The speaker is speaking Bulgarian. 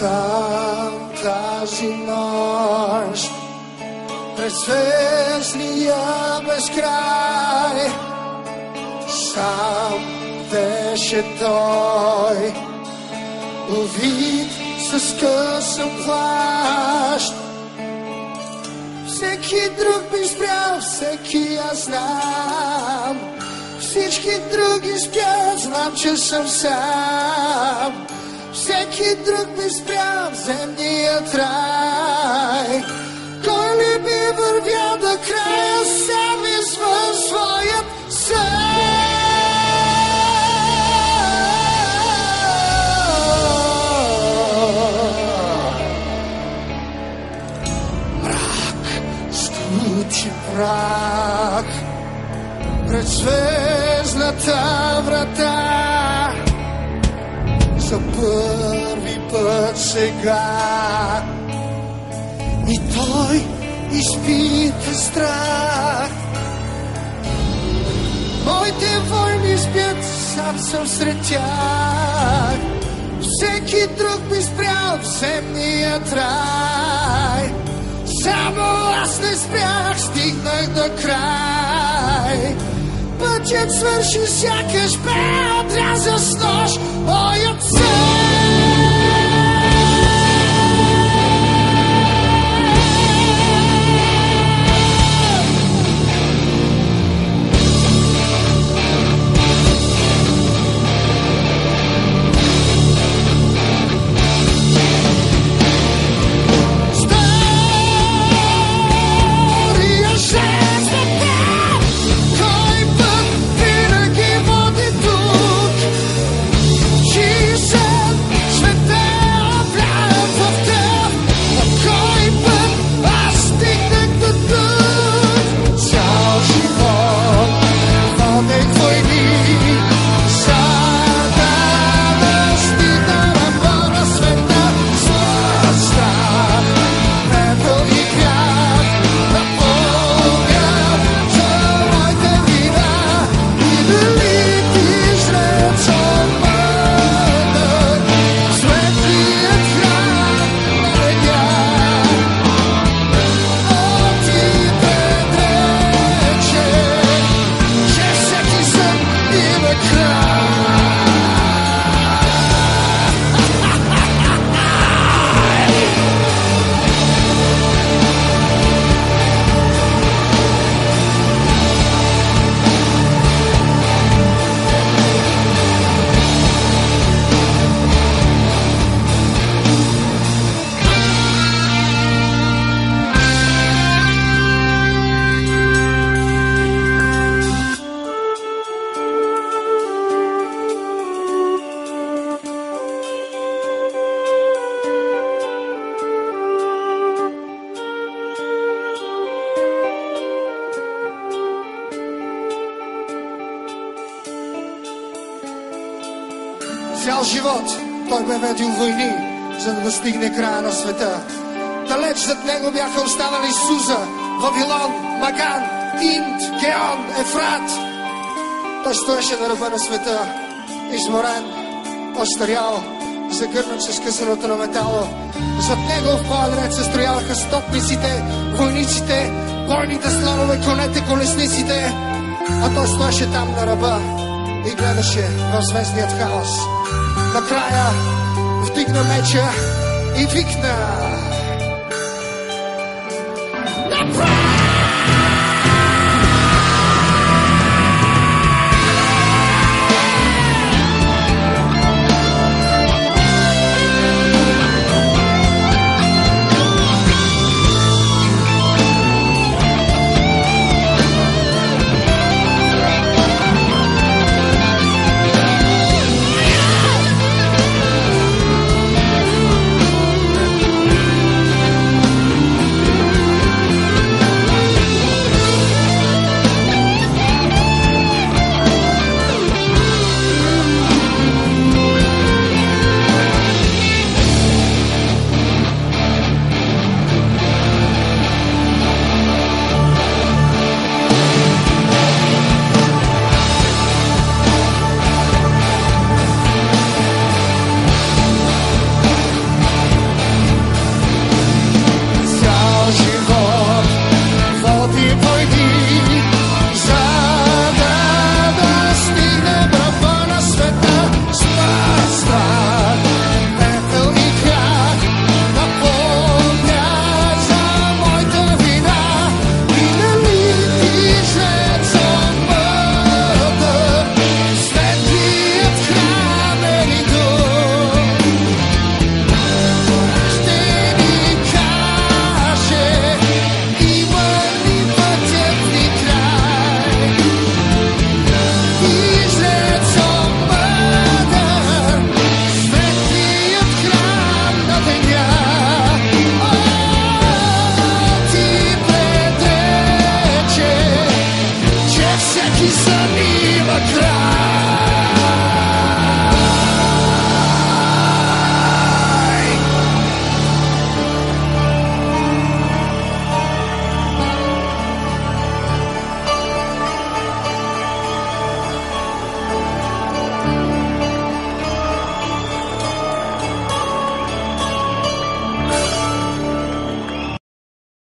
Сам тази нощ през звездния безкрай, сам беше той, увит с късен плащ. Всеки друг би спрял, всеки аз знам. Всички други спят, знам, че съм сам. Всеки друг би спрял в земният рай. Кой ли би вървял до края сам извън своят сън? Прах пред звездната врата, за първи път сега и той изпита страх. Моите войни спят, сам съм сред тях. Всеки друг би спрял в земният рай. Само аз не спрях, стигнах до край. Пътят свърши, сякаш бе отрязан с нож моят сън. Цял живот той бе ведил войни, за да достигне края на света. Далеч зад него бяха останали Суза, Вавилон, Маган, Инд, Геон, Ефрат. Той стоеше на ръба на света, изморен, остарял, загърнат с късаното на метало. Зад него в пояд ред се строяваха стотниците, войниците, бойните слонове, конете, колесниците. А той стоеше там на ръба и гледаше в звездният хаос. Накрая вдигна меча и викна: